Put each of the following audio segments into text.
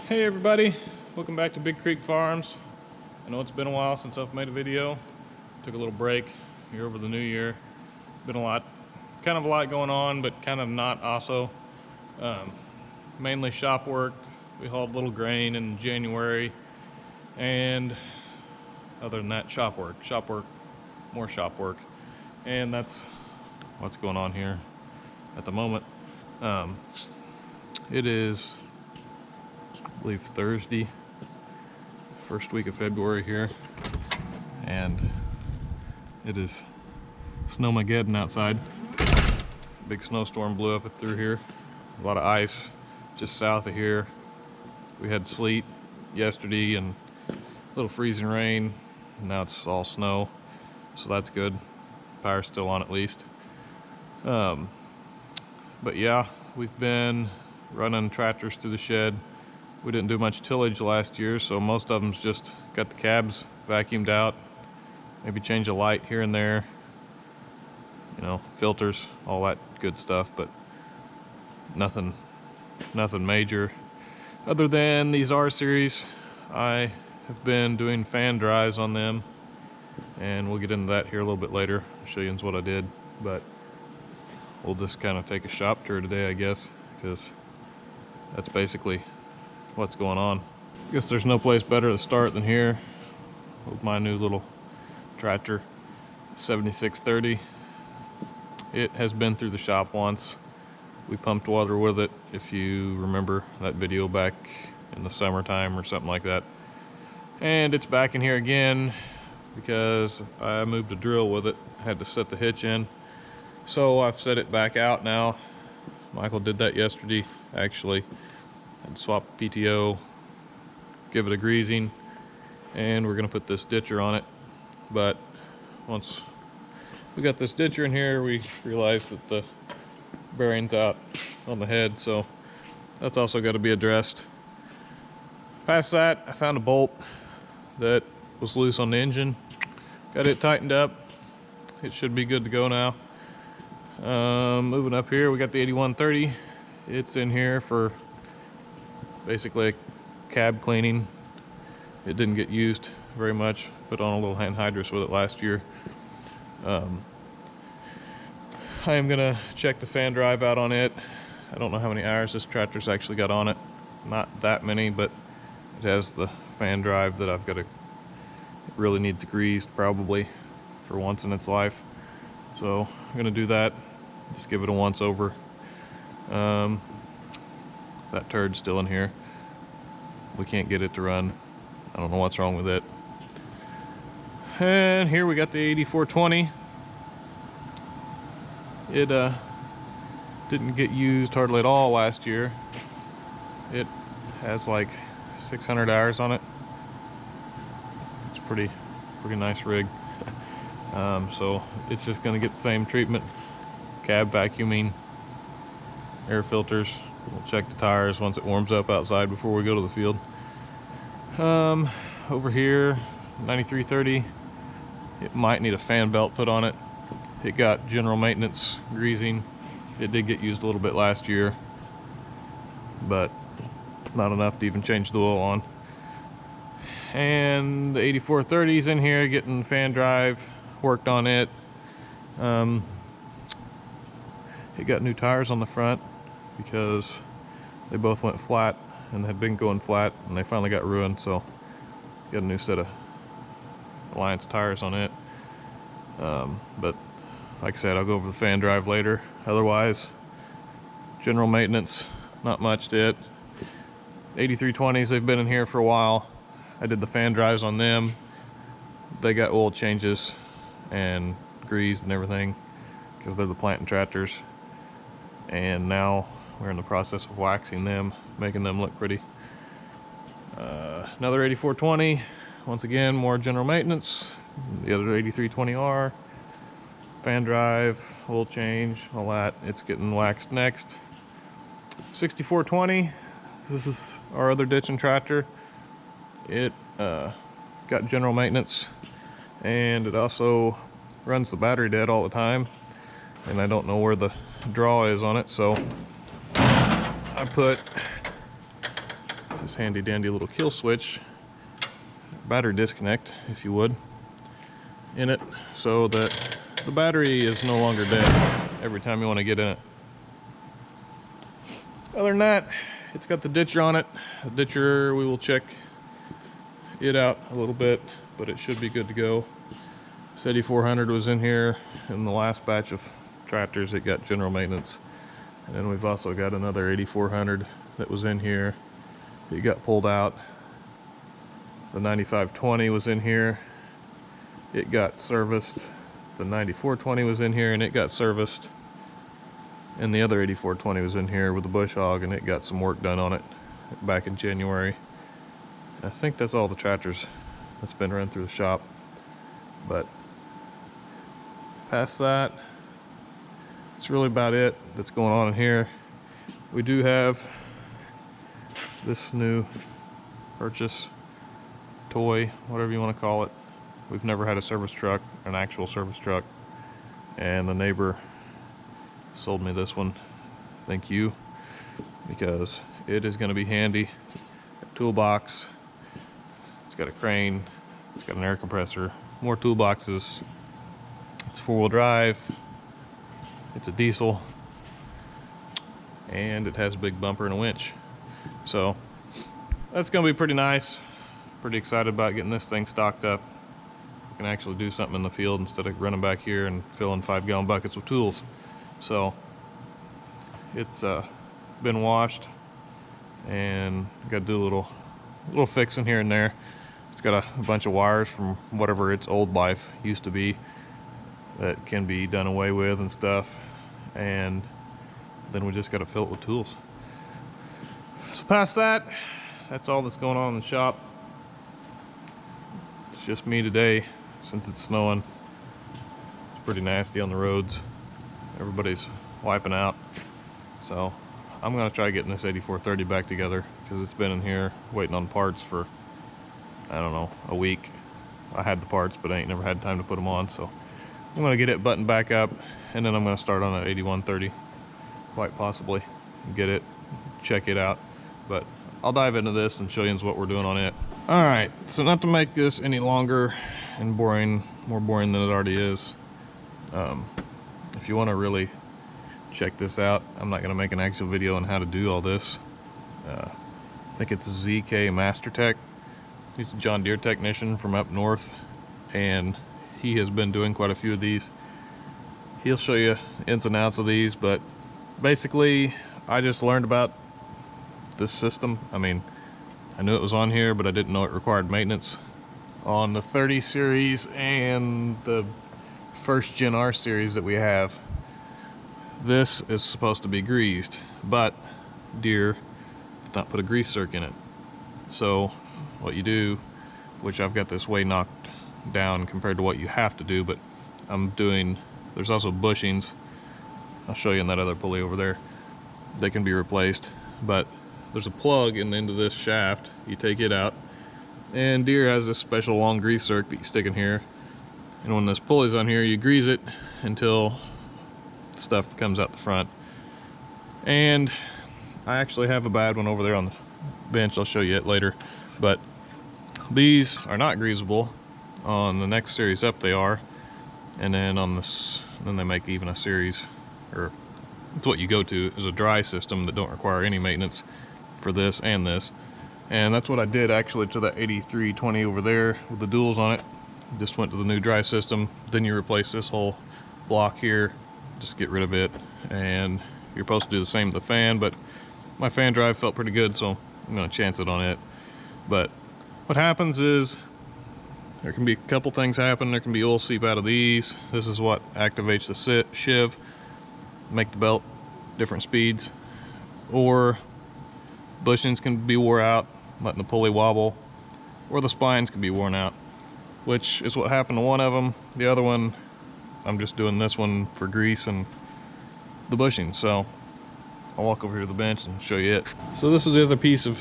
Hey everybody, welcome back to Big Creek Farms. I know it's been a while since I've made a video. Took a little break here over the new year. Been a lot going on, but kind of not also. Mainly shop work. We hauled a little grain in January, and other than that, shop work, more shop work. And that's what's going on here at the moment. It is, I believe, Thursday, first week of February here, and it is snowmageddon outside. Big snowstorm blew up through here. A lot of ice just south of here. We had sleet yesterday and a little freezing rain. Now it's all snow, so that's good. Power's still on at least. But yeah, we've been running tractors through the shed. We didn't do much tillage last year, so most of them's just got the cabs vacuumed out, maybe change a light here and there, you know, filters, all that good stuff, but nothing major. Other than these R series, I have been doing fan dries on them, and we'll get into that here a little bit later. I'll show you what I did, but we'll just kind of take a shop tour today, I guess, because that's basically what's going on. I guess there's no place better to start than here with my new little tractor, 7630. It has been through the shop once. We pumped water with it, if you remember that video back in the summertime or something like that. And it's back in here again because I moved a drill with it. I had to set the hitch in. So I've set it back out now. Michael did that yesterday, actually. I'd swap the PTO, give it a greasing, and we're gonna put this ditcher on it. But once we got this ditcher in here, we realized that the bearing's out on the head, so that's also got to be addressed. Past that, I found a bolt that was loose on the engine. Got it tightened up. It should be good to go now. Moving up here, we got the 8130. It's in here for basically a cab cleaning. It didn't get used very much. Put on a little anhydrous with it last year. I am gonna check the fan drive out on it. I don't know how many hours this tractor's actually got on it. Not that many, but it has the fan drive that I've got to, it really needs greased probably for once in its life. So I'm gonna do that. Just give it a once over. That turd's still in here. We can't get it to run. I don't know what's wrong with it. And here we got the 8420. It didn't get used hardly at all last year. It has like 600 hours on it. It's pretty nice rig. So it's just gonna get the same treatment. Cab vacuuming, air filters. We'll check the tires once it warms up outside before we go to the field. Over here, 9330. It might need a fan belt put on it. It got general maintenance greasing. It did get used a little bit last year, but not enough to even change the oil on. And the 8430's in here getting fan drive worked on it. It got new tires on the front because they both went flat and had been going flat, and they finally got ruined, so got a new set of Alliance tires on it. But like I said, I'll go over the fan drive later. Otherwise, general maintenance, not much to it. 8320s, they've been in here for a while. I did the fan drives on them. They got oil changes and greased and everything because they're the planting tractors. And now we're in the process of waxing them, making them look pretty. Another 8420, once again, more general maintenance. The other 8320R, fan drive, oil change, all that. It's getting waxed next. 6420, this is our other ditching tractor. It got general maintenance, and it also runs the battery dead all the time, and I don't know where the draw is on it, so I put this handy dandy little kill switch, battery disconnect, if you would, in it, so that the battery is no longer dead every time you want to get in it. Other than that, it's got the ditcher on it. The ditcher, we will check it out a little bit, but it should be good to go. This 8400 was in here in the last batch of tractors. It got general maintenance. And then we've also got another 8400 that was in here. It got pulled out. The 9520 was in here. It got serviced. The 9420 was in here and it got serviced. And the other 8420 was in here with the bush hog, and it got some work done on it back in January. I think that's all the tractors that's been run through the shop. But past that, it's really about it that's going on in here. We do have this new purchase, toy, whatever you want to call it. We've never had a service truck, an actual service truck, and the neighbor sold me this one. Thank you, because it is going to be handy. A toolbox, it's got a crane, it's got an air compressor, more toolboxes. It's 4-wheel drive, it's a diesel, and it has a big bumper and a winch. So that's going to be pretty nice. Pretty excited about getting this thing stocked up. I can actually do something in the field instead of running back here and filling 5-gallon buckets with tools. So it's been washed, and got to do a little fixing here and there. It's got a bunch of wires from whatever its old life used to be that can be done away with and stuff, and then we just got to fill it with tools. So past that, that's all that's going on in the shop. It's just me today since it's snowing. It's pretty nasty on the roads. Everybody's wiping out. So I'm gonna try getting this 8430 back together, because it's been in here waiting on parts for, I don't know, a week. I had the parts, but I ain't never had time to put them on. So I'm gonna get it buttoned back up, and then I'm gonna start on an 8130, quite possibly, and get it, check it out. But I'll dive into this and show you what we're doing on it. All right, so not to make this any longer and boring, more boring than it already is, if you want to really check this out, I'm not going to make an actual video on how to do all this. I think it's a ZK Master Tech. He's a John Deere technician from up north, and he has been doing quite a few of these. He'll show you ins and outs of these, but basically I just learned about this system. I mean, I knew it was on here, but I didn't know it required maintenance. On the 30 series and the first Gen R series that we have, this is supposed to be greased, but Deere did not put a grease circ in it. So what you do, which I've got this way knocked down compared to what you have to do, but I'm doing, there's also bushings. I'll show you in that other pulley over there. They can be replaced, but there's a plug in the end of this shaft. You take it out, and Deere has this special long grease circ that you stick in here. And when this pulley's on here, you grease it until stuff comes out the front. And I actually have a bad one over there on the bench. I'll show you it later. But these are not greasable. On the next series up they are. And then on this, then they make even a series, or it's what you go to, is a dry system that don't require any maintenance for this and this. And that's what I did actually to the 8320 over there with the duals on it. Just went to the new dry system. Then you replace this whole block here, just get rid of it, and you're supposed to do the same with the fan, but my fan drive felt pretty good, so I'm gonna chance it on it. But what happens is there can be a couple things happen. There can be oil seep out of these. This is what activates the shiv, make the belt different speeds, or bushings can be wore out, letting the pulley wobble, or the spines can be worn out, which is what happened to one of them. The other one, I'm just doing this one for grease and the bushings. So I'll walk over here to the bench and show you it. So this is the other piece of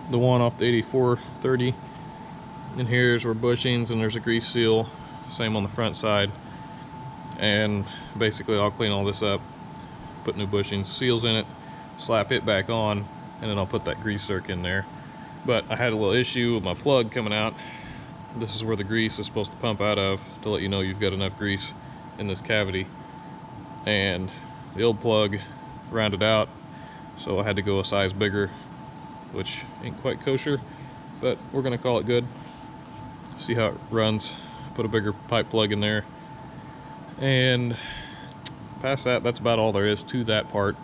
the one off the 8430. And here's where bushings, and there's a grease seal, same on the front side. And basically I'll clean all this up, put new bushings, seals in it, slap it back on, and then I'll put that grease circ in there. but I had a little issue with my plug coming out. This is where the grease is supposed to pump out of to let you know you've got enough grease in this cavity. And the old plug rounded out, so I had to go a size bigger, which ain't quite kosher, but we're gonna call it good. See how it runs. Put a bigger pipe plug in there. And past that, that's about all there is to that part.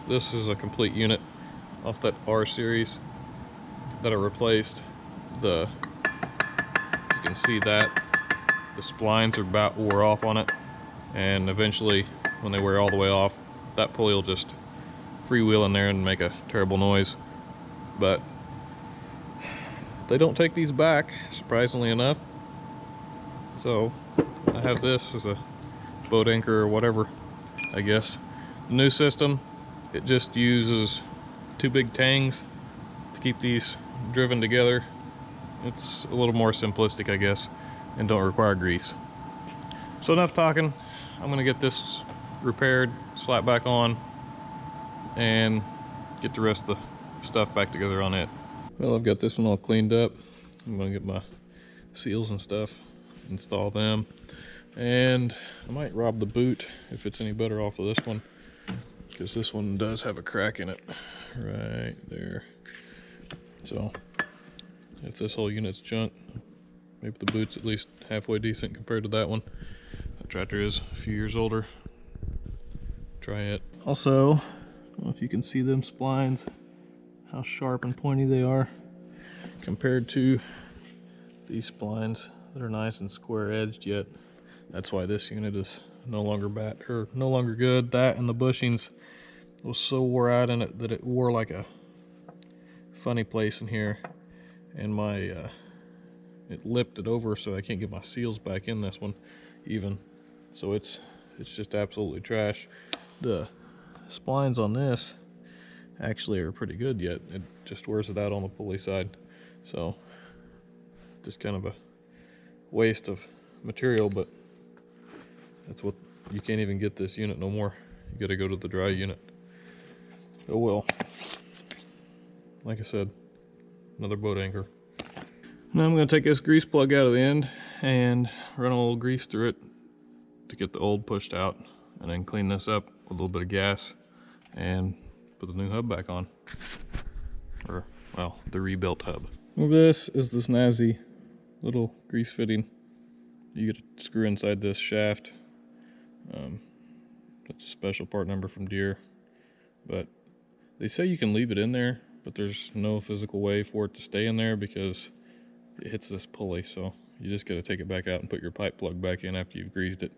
This is a complete unit off that R series that I replaced. If you can see that, the splines are about wore off on it, and eventually when they wear all the way off, that pulley will just freewheel in there and make a terrible noise. But they don't take these back, surprisingly enough. So I have this as a boat anchor or whatever, I guess. The new system, it just uses 2 big tangs to keep these driven together. It's a little more simplistic, I guess, and don't require grease. So enough talking. I'm gonna get this repaired, slap back on, and get the rest of the stuff back together on it. Well, I've got this one all cleaned up. I'm gonna get my seals and stuff, install them, and I might rob the boot if it's any better off of this one, because this one does have a crack in it right there. So if this whole unit's junk, maybe the boot's at least halfway decent compared to that one. That tractor is a few years older. Try it. Also, I don't know if you can see them splines, how sharp and pointy they are compared to these splines that are nice and square edged. Yet that's why this unit is no longer good. That and the bushings was so wore out in it that it wore like a funny place in here, and my it lipped it over, so I can't get my seals back in this one even. So it's just absolutely trash. The splines on this actually are pretty good, yet it just wears it out on the pulley side. So just kind of a waste of material, but that's what, you can't even get this unit no more. You gotta go to the dry unit. Oh well. Like I said, another boat anchor. Now I'm gonna take this grease plug out of the end and run a little grease through it to get the old pushed out, and then clean this up with a little bit of gas and put the new hub back on. Or, well, the rebuilt hub. Well, this is the snazzy little grease fitting. You get a screw inside this shaft. That's a special part number from Deere, but they say you can leave it in there, but there's no physical way for it to stay in there because it hits this pulley. So you just got to take it back out and put your pipe plug back in after you've greased it.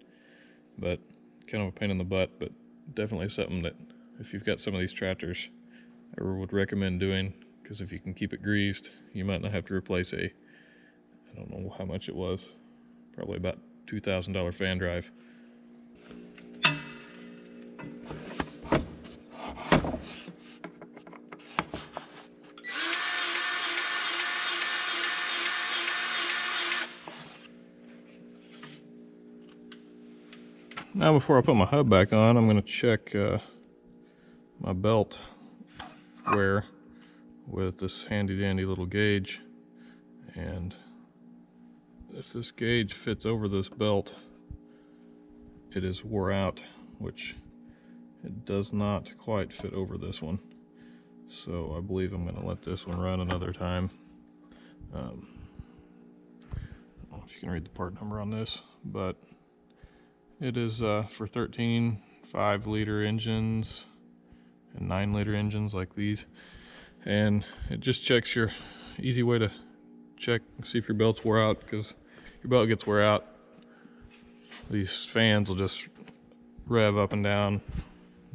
But kind of a pain in the butt, but definitely something that if you've got some of these tractors, I would recommend doing, because if you can keep it greased, you might not have to replace I don't know how much it was, probably about $2,000 fan drive. Now before I put my hub back on, I'm going to check my belt wear with this handy dandy little gauge, and if this gauge fits over this belt, it is wore out, which it does not quite fit over this one. So I believe I'm going to let this one run another time. I don't know if you can read the part number on this, but it is for 13 5-liter engines and 9-liter engines like these, and it just checks your easy way to check, see if your belt's wore out, because your belt gets wear out, these fans will just rev up and down,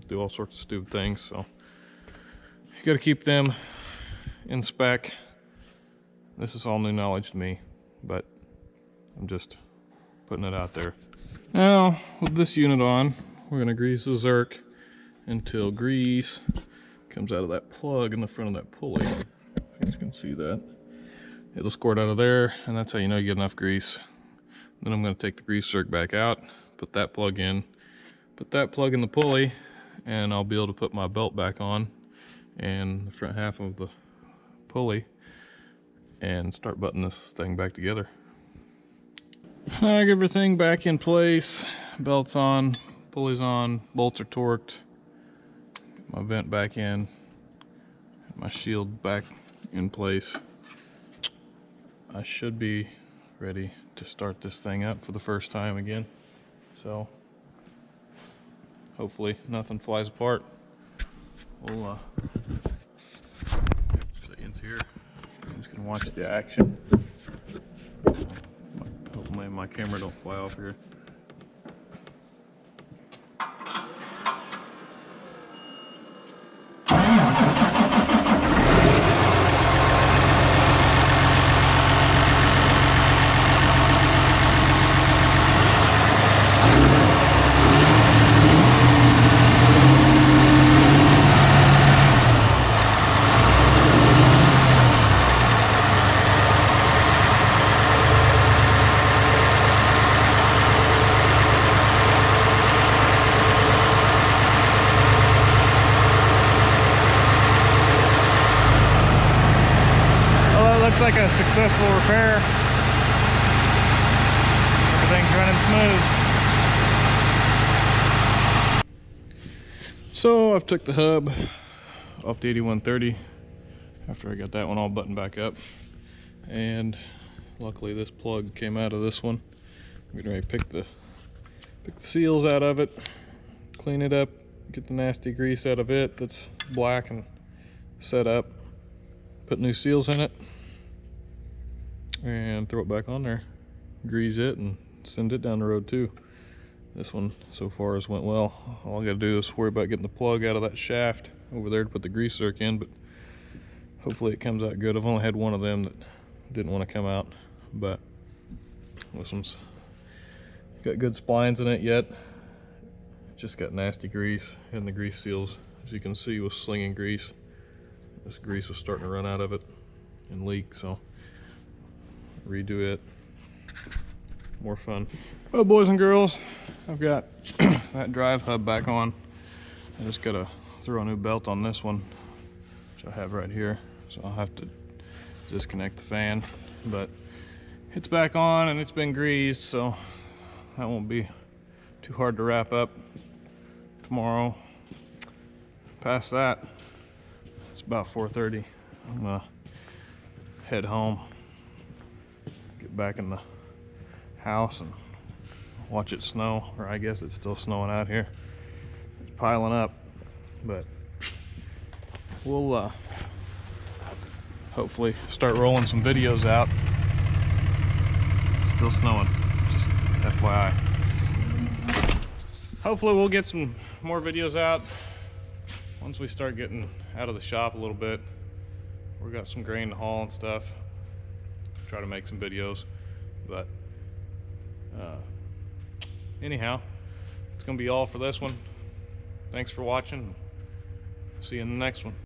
do all sorts of stupid things. So you got to keep them in spec. This is all new knowledge to me, but I'm just putting it out there. Now, with this unit on, we're going to grease the Zerk until grease comes out of that plug in the front of that pulley. If you guys can see that. It'll squirt out of there, and that's how you know you get enough grease. Then I'm going to take the grease Zerk back out, put that plug in the pulley, and I'll be able to put my belt back on and the front half of the pulley and start buttoning this thing back together. I get everything back in place, belts on, pulleys on, bolts are torqued, get my vent back in, my shield back in place. I should be ready to start this thing up for the first time again. So hopefully nothing flies apart. We'll seconds here. I'm just gonna watch the action. Hopefully my camera don't fly off here. Looks like a successful repair. Everything's running smooth. So I've took the hub off the 8130 after I got that one all buttoned back up, and luckily this plug came out of this one. I'm getting ready to pick the seals out of it, clean it up, get the nasty grease out of it that's black, and set up, put new seals in it, and throw it back on there, grease it, and send it down the road too. This one so far has went well. All I gotta do is worry about getting the plug out of that shaft over there to put the grease zerk in, but hopefully it comes out good. I've only had one of them that didn't want to come out, but this one's got good splines in it yet. Just got nasty grease, and the grease seals, as you can see, was slinging grease. This grease was starting to run out of it and leak, so redo it. More fun. Well, boys and girls, I've got that drive hub back on. I just gotta throw a new belt on this one, which I have right here, so I'll have to disconnect the fan, but it's back on and it's been greased, so that won't be too hard to wrap up tomorrow. Past that, it's about 4:30. I'm gonna head home, get back in the house and watch it snow, or I guess it's still snowing out here. It's piling up, but we'll hopefully start rolling some videos out. It's still snowing, just FYI. Hopefully we'll get some more videos out once we start getting out of the shop a little bit. We got some grain to haul and stuff. Try to make some videos, but anyhow, it's gonna be all for this one. Thanks for watching. See you in the next one.